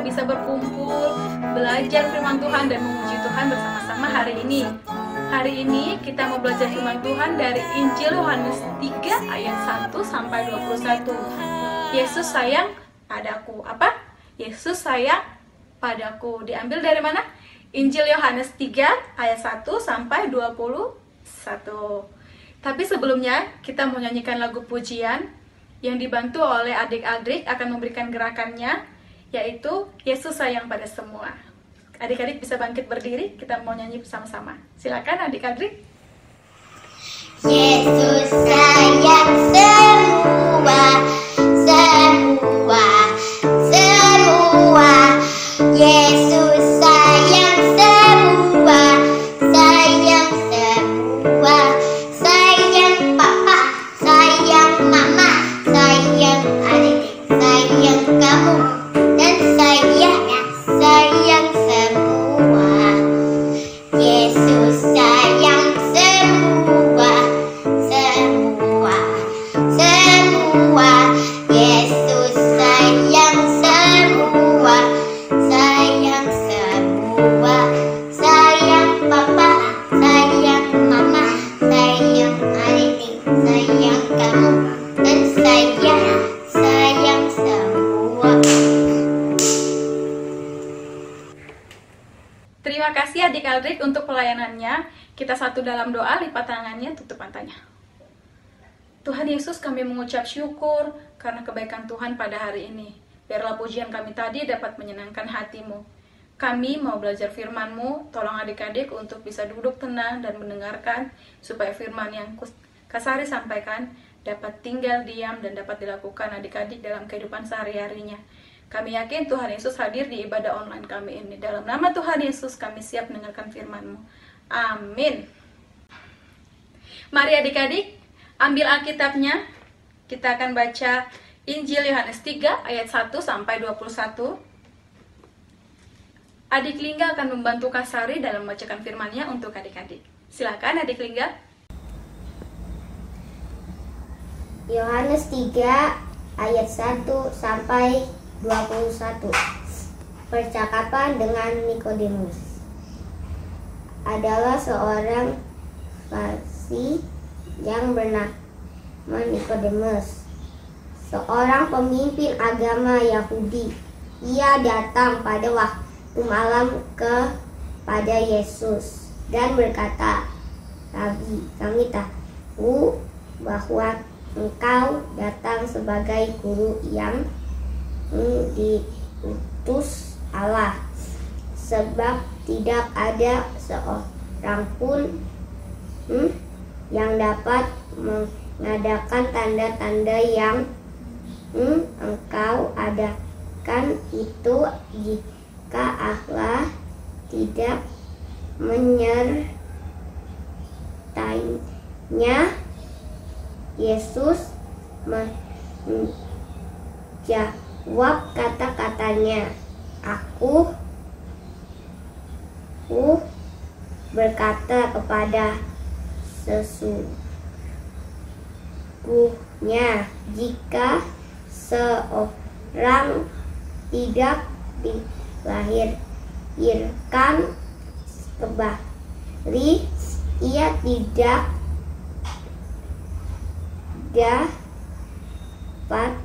bisa berkumpul, belajar firman Tuhan dan memuji Tuhan bersama-sama hari ini. Hari ini kita mau belajar firman Tuhan dari Injil Yohanes 3 ayat 1 sampai 21. Yesus sayang padaku. Apa? Yesus sayang padaku. Diambil dari mana? Injil Yohanes 3 ayat 1 sampai 21. Tapi sebelumnya kita mau nyanyikan lagu pujian yang dibantu oleh adik-adik akan memberikan gerakannya, yaitu Yesus sayang pada semua. Adik-adik bisa bangkit berdiri, kita mau nyanyi bersama-sama. Silakan adik-adik. Yesus sayang semua, semua, semua. Yesus sayang semua, sayang semua. Sayang papa, sayang mama, sayang adik, sayang kamu, dan saya sayang semua. Yesus sayang semua, semua, semua. Yesus sayang semua, sayang semua. Sayang papa, sayang mama, sayang adik, sayang kamu, dan saya sayang semua. Terima kasih adik-adik untuk pelayanannya. Kita satu dalam doa, lipat tangannya, tutup matanya. Tuhan Yesus, kami mengucap syukur karena kebaikan Tuhan pada hari ini. Biarlah pujian kami tadi dapat menyenangkan hati-Mu. Kami mau belajar firman-Mu, tolong adik-adik untuk bisa duduk tenang dan mendengarkan, supaya firman yang Kasari sampaikan dapat tinggal diam dan dapat dilakukan adik-adik dalam kehidupan sehari-harinya. Kami yakin Tuhan Yesus hadir di ibadah online kami ini. Dalam nama Tuhan Yesus kami siap mendengarkan firman-Mu. Amin. Mari adik-adik, ambil Alkitabnya. Kita akan baca Injil Yohanes 3 ayat 1 sampai 21. Adik Lingga akan membantu Kasari dalam membacakan firman-Nya untuk adik-adik. Silakan adik Lingga. Yohanes 3 ayat 1 sampai 21. Percakapan dengan Nikodemus. Adalah seorang Farisi yang bernama Nikodemus, seorang pemimpin agama Yahudi. Ia datang pada waktu malam kepada Yesus dan berkata, "Rabi, kami tahu bahwa Engkau datang sebagai guru yang diutus Allah, sebab tidak ada seorang pun yang dapat mengadakan tanda-tanda yang Engkau adakan itu jika Allah tidak menyertainya." Yesus menjawab kata-katanya, Aku berkata kepada sesungguhnya, jika seorang tidak dilahirkan kembali, ia tidak dapat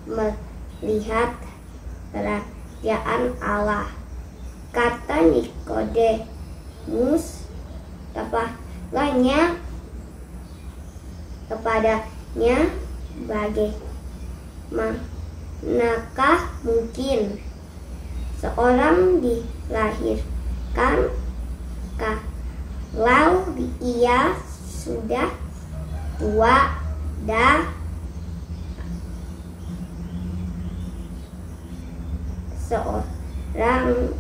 melihat kerajaan Allah. Kata Nikodemus kepadanya, bagaimanakah mungkin seorang dilahirkan kalau ia sudah tua dan seorang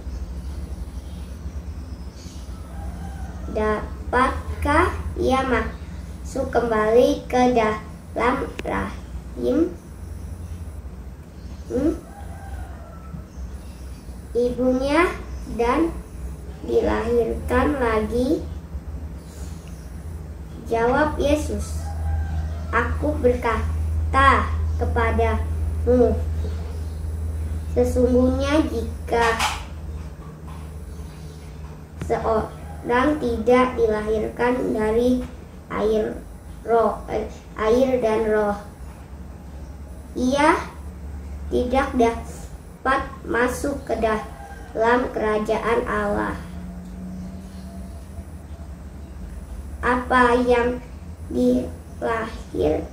dapatkah ia masuk kembali ke dalam rahim ibunya dan dilahirkan lagi? Jawab Yesus, Aku berkata kepadamu, Sesungguhnya jika seorang tidak dilahirkan dari air dan roh, ia tidak dapat masuk ke dalam kerajaan Allah. Apa yang dilahirkan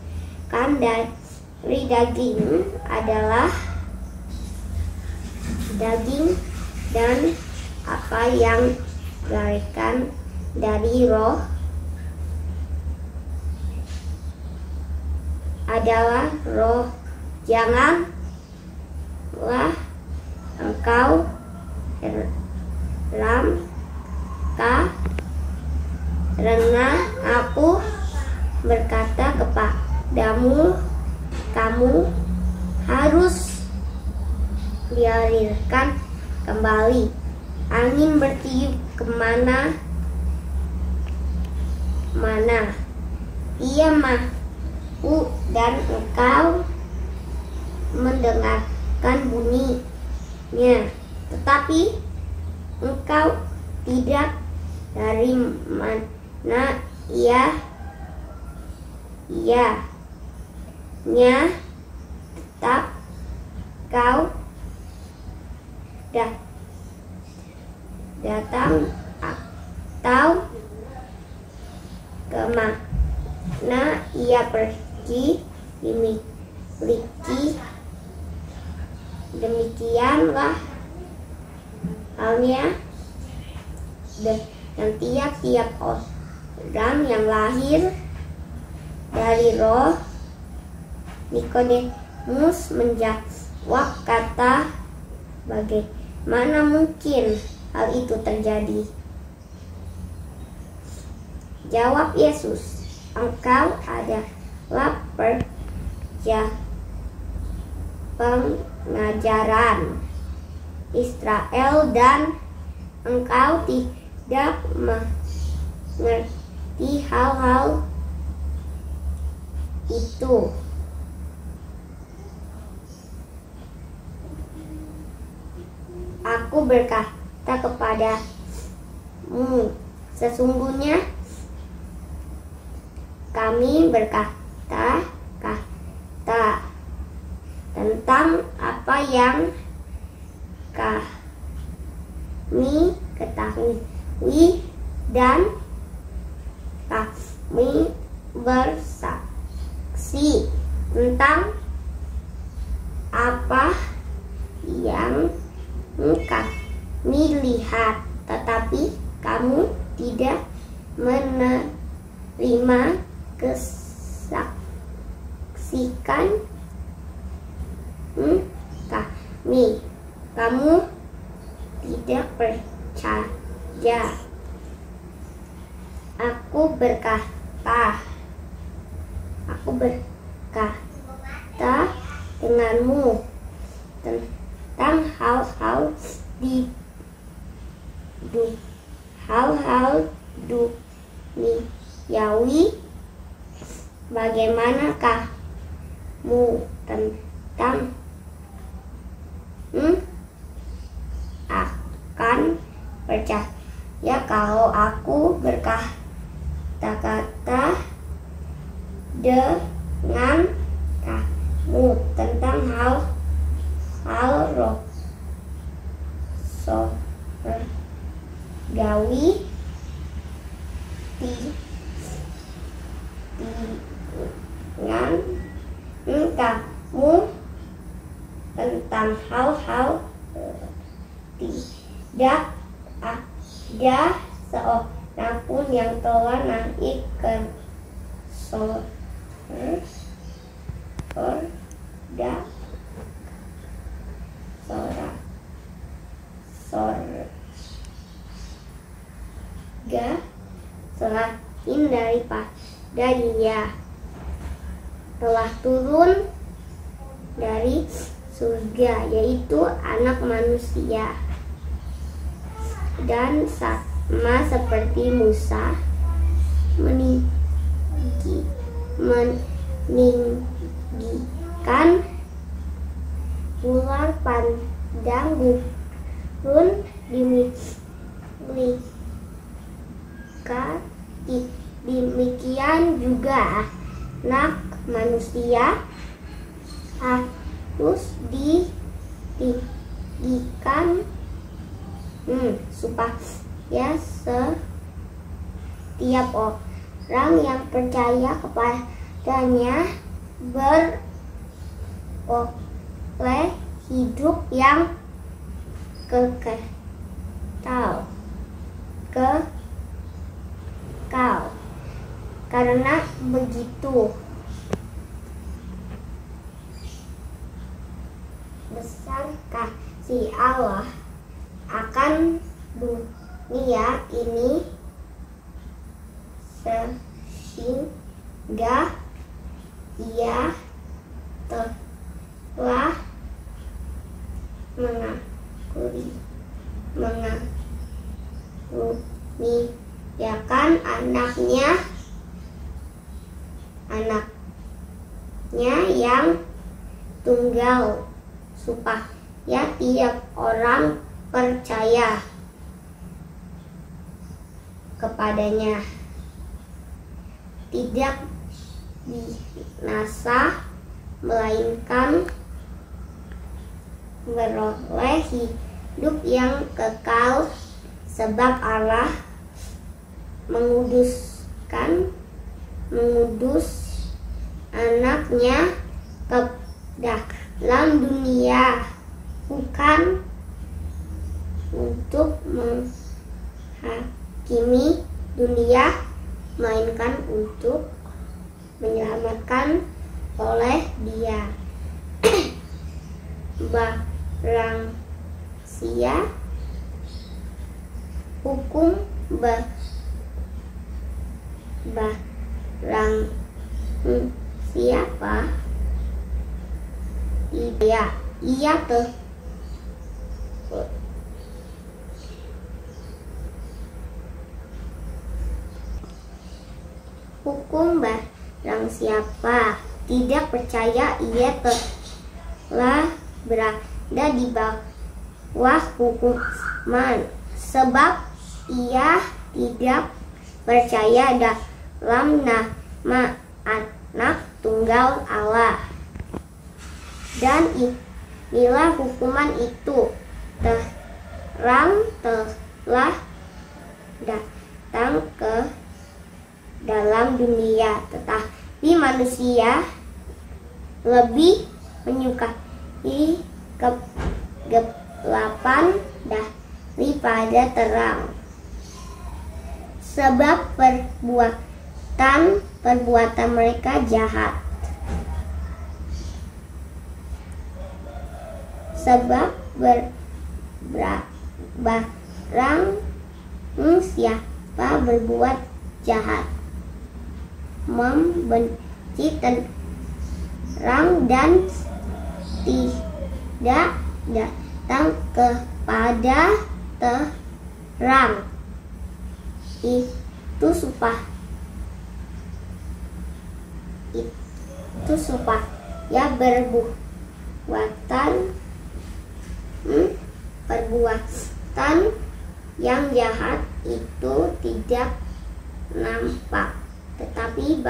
dari daging adalah daging, dan apa yang dilahirkan dari roh adalah roh. Janganlah engkau heran karena aku berkata kepadamu, kamu harus dilahirkan kembali. Angin bertiup kemana-mana, ia mau dan engkau mendengarkan bunyinya, tetapi engkau tidak dari mana ianya, tetap kau datang atau kemana ia pergi. Demikianlah halnya dan tiap-tiap orang yang lahir dari roh. Nikodemus menjawab, kata, bagaimana mungkin hal itu terjadi? Jawab Yesus, engkau adalah pengajaran Israel dan engkau tidak mengerti hal-hal itu. Aku berkata kepadamu, sesungguhnya kami berkata tentang apa yang kami ketahui, dan kami bersaksi tentang apa yang kami lihat, tetapi kamu tidak menerima kesaksian kami. Kamu tidak percaya. Aku berkata denganmu tentang hal-hal duniawi, bagaimanakah kamu tentang akan percaya kalau aku berkata-kata dengan kamu tentang hal roh sorgawi, dengan kamu tentang hal-hal tidak ada seorang pun yang telah naik ke sorga selain daripada Dia telah turun dari surga, yaitu Anak Manusia. Dan sama seperti Musa meninggikan ular dan gurun demikian juga anak manusia harus ditinggikan supaya setiap orang yang percaya kepadanya beroleh hidup yang kekal. Karena begitu besar kasih Allah akan dunia ini, sehingga Ia telah mengaruniakan anaknya yang tunggal supaya tiap orang percaya kepadanya tidak binasa, melainkan beroleh hidup yang kekal. Sebab Allah mengudus anaknya ke dalam dunia, bukan untuk menghakimi dunia, melainkan untuk menyelamatkan oleh Dia. Barang sia hukum barang siapa ia hukum barang siapa tidak percaya, ia telah berada di bawah hukuman, sebab ia tidak percaya dalam nama Anak Tunggal Allah. Dan inilah hukuman itu, terang telah datang ke dalam dunia, tetapi manusia lebih menyukai kegelapan daripada terang, sebab perbuatan mereka jahat. Sebab barang siapa berbuat jahat, membenci terang dan tidak datang kepada terang, itu supaya perbuatan yang jahat itu tidak nampak, tetapi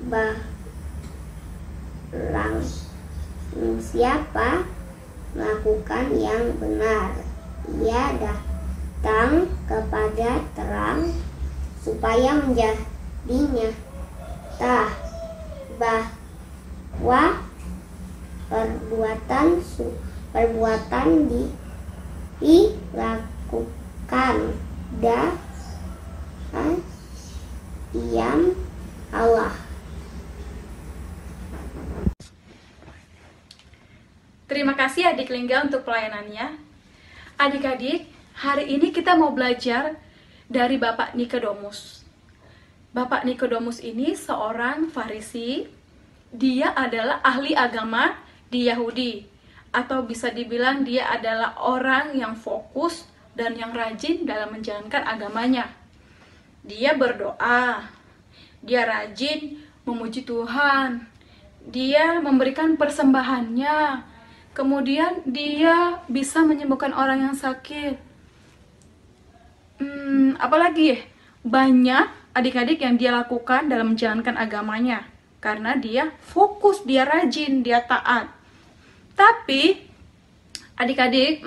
barang siapa melakukan yang benar, ia datang kepada terang, supaya menjadi nyata bahwa perbuatan dilakukan diam Allah. Terima kasih Adik Lingga untuk pelayanannya. Adik-adik, hari ini kita mau belajar dari Bapak Nikodemus. Bapak Nikodemus ini seorang Farisi. Dia adalah ahli agama di Yahudi, atau bisa dibilang dia adalah orang yang fokus dan yang rajin dalam menjalankan agamanya. Dia berdoa, dia rajin memuji Tuhan, dia memberikan persembahannya, kemudian dia bisa menyembuhkan orang yang sakit. Apalagi ya, banyak adik-adik yang dia lakukan dalam menjalankan agamanya, karena dia fokus, dia rajin, dia taat. Tapi adik-adik,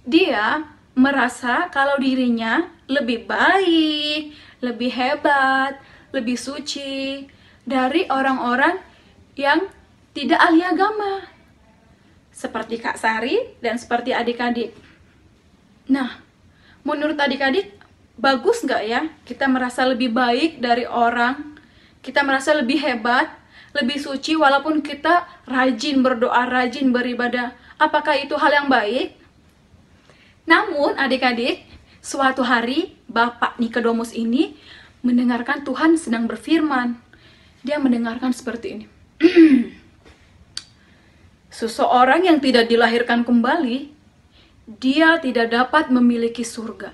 dia merasa kalau dirinya lebih baik, lebih hebat, lebih suci dari orang-orang yang tidak ahli agama, seperti Kak Sari dan seperti adik-adik. Nah, menurut adik-adik, bagus nggak ya kita merasa lebih baik dari orang, kita merasa lebih hebat, lebih suci walaupun kita rajin berdoa, rajin beribadah? Apakah itu hal yang baik? Namun adik-adik, suatu hari Bapak Nikodemus ini mendengarkan Tuhan sedang berfirman. Dia mendengarkan seperti ini. Seseorang yang tidak dilahirkan kembali, dia tidak dapat memiliki surga.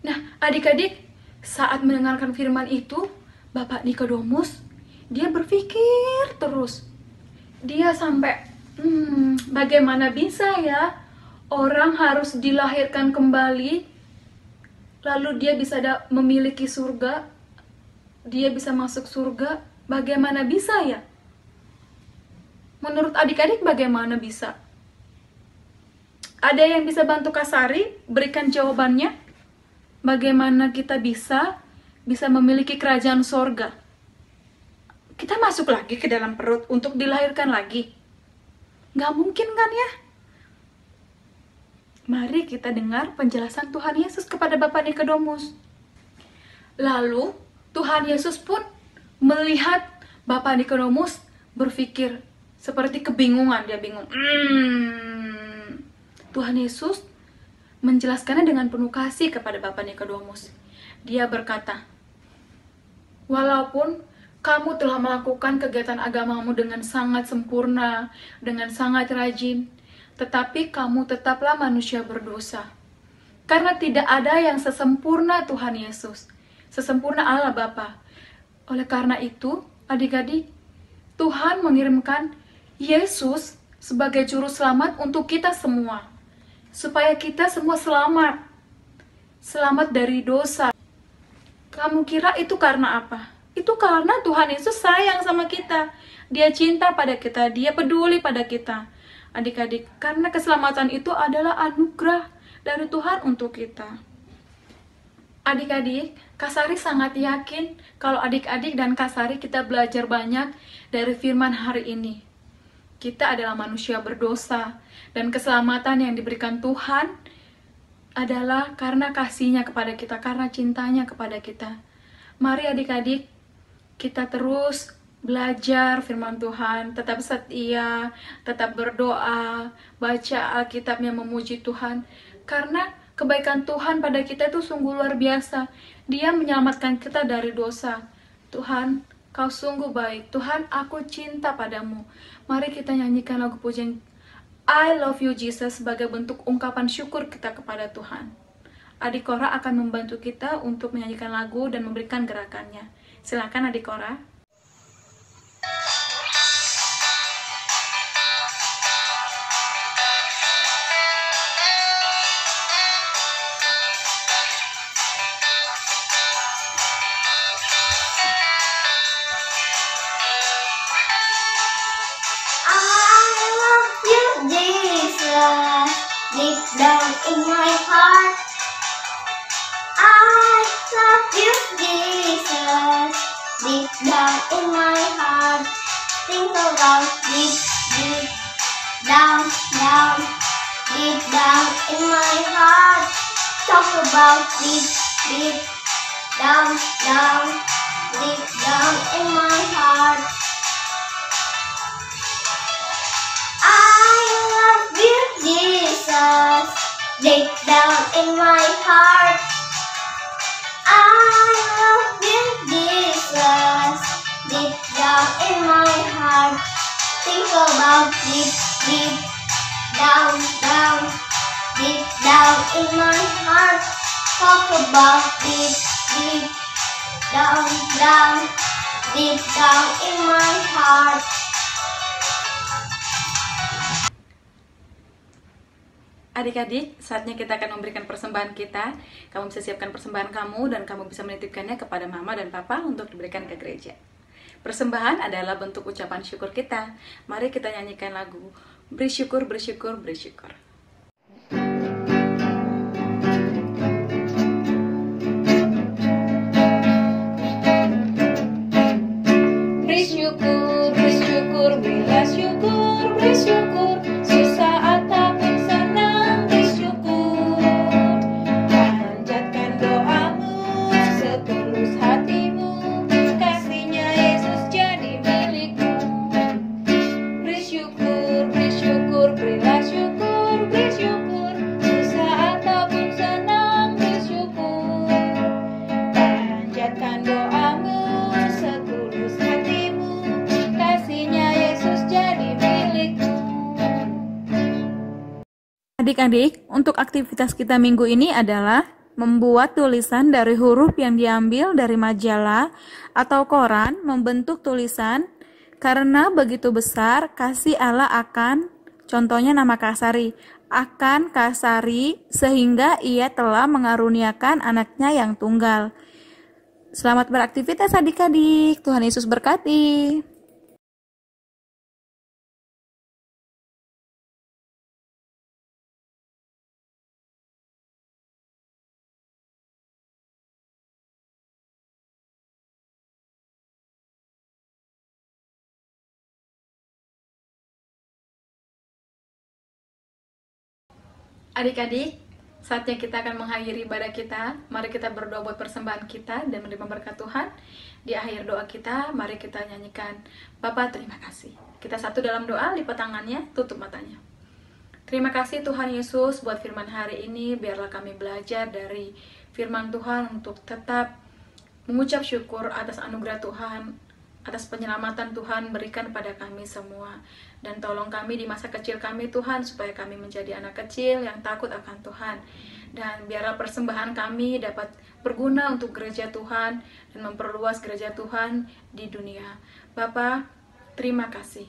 Nah, adik-adik, saat mendengarkan firman itu, Bapak Nikodemus, dia berpikir terus. Dia sampai, bagaimana bisa ya orang harus dilahirkan kembali, lalu dia bisa memiliki surga, dia bisa masuk surga? Bagaimana bisa ya? Menurut adik-adik bagaimana bisa? Ada yang bisa bantu Kak Sari berikan jawabannya? Bagaimana kita bisa memiliki kerajaan surga? Kita masuk lagi ke dalam perut untuk dilahirkan lagi? Nggak mungkin kan ya? Mari kita dengar penjelasan Tuhan Yesus kepada Bapak Nikodemus. Lalu Tuhan Yesus pun melihat Bapak Nikodemus berpikir seperti kebingungan. Dia bingung. Tuhan Yesus menjelaskannya dengan penuh kasih kepada Bapak Nikodemus. Dia berkata, walaupun kamu telah melakukan kegiatan agamamu dengan sangat sempurna, dengan sangat rajin, tetapi kamu tetaplah manusia berdosa. Karena tidak ada yang sesempurna Tuhan Yesus, sesempurna Allah Bapa. Oleh karena itu, adik-adik, Tuhan mengirimkan Yesus sebagai juru selamat untuk kita semua, supaya kita semua selamat dari dosa. Kamu kira itu karena apa? Itu karena Tuhan Yesus sayang sama kita. Dia cinta pada kita, dia peduli pada kita. Adik-adik, karena keselamatan itu adalah anugerah dari Tuhan untuk kita. Adik-adik, Kak Sari sangat yakin kalau adik-adik dan Kak Sari kita belajar banyak dari firman hari ini. Kita adalah manusia berdosa, dan keselamatan yang diberikan Tuhan adalah karena kasih-Nya kepada kita, karena cintanya kepada kita. Mari adik-adik, kita terus belajar firman Tuhan, tetap setia, tetap berdoa, baca Alkitab yang memuji Tuhan, karena kebaikan Tuhan pada kita itu sungguh luar biasa. Dia menyelamatkan kita dari dosa. Tuhan, Kau sungguh baik. Tuhan, aku cinta padamu. Mari kita nyanyikan lagu pujian I Love You Jesus sebagai bentuk ungkapan syukur kita kepada Tuhan. Adik Kora akan membantu kita untuk menyanyikan lagu dan memberikan gerakannya. Silakan Adik Kora. Deep down in my heart, I love you, Jesus. Deep down in my heart, think about deep, deep down, down, deep down in my heart. Talk about deep, deep down, down, deep down in my heart. I love you, Jesus, deep down in my heart. I love you, Jesus, deep down in my heart. Think about deep, deep down, down, deep down in my heart. Talk about deep, deep down, down, deep down in my heart. Adik-adik, saatnya kita akan memberikan persembahan kita. Kamu bisa siapkan persembahan kamu dan kamu bisa menitipkannya kepada mama dan papa untuk diberikan ke gereja. Persembahan adalah bentuk ucapan syukur kita. Mari kita nyanyikan lagu Bersyukur, bersyukur, bersyukur. Bersyukur, bersyukur, berilah syukur, bersyukur, susah ataupun senang bersyukur. Panjatkan doamu setulus hatimu, kasihnya Yesus jadi milikmu. Bersyukur, bersyukur, berilah syukur, bersyukur, susah ataupun senang bersyukur. Panjatkan doamu setulus hatimu, kasihnya Yesus jadi milikmu. Adik-adik, untuk aktivitas kita minggu ini adalah membuat tulisan dari huruf yang diambil dari majalah atau koran, membentuk tulisan, karena begitu besar kasih Allah akan, contohnya nama Kasari, akan Kasari sehingga ia telah mengaruniakan anaknya yang tunggal. Selamat beraktivitas adik-adik, Tuhan Yesus berkati. Adik-adik, saatnya kita akan mengakhiri ibadah kita. Mari kita berdoa buat persembahan kita dan menerima berkat Tuhan. Di akhir doa kita, mari kita nyanyikan Bapa terima kasih. Kita satu dalam doa, lipat tangannya, tutup matanya. Terima kasih Tuhan Yesus buat firman hari ini. Biarlah kami belajar dari firman Tuhan untuk tetap mengucap syukur atas anugerah Tuhan, atas penyelamatan Tuhan berikan pada kami semua. Dan tolong kami di masa kecil kami Tuhan, supaya kami menjadi anak kecil yang takut akan Tuhan. Dan biarlah persembahan kami dapat berguna untuk gereja Tuhan dan memperluas gereja Tuhan di dunia. Bapa, terima kasih.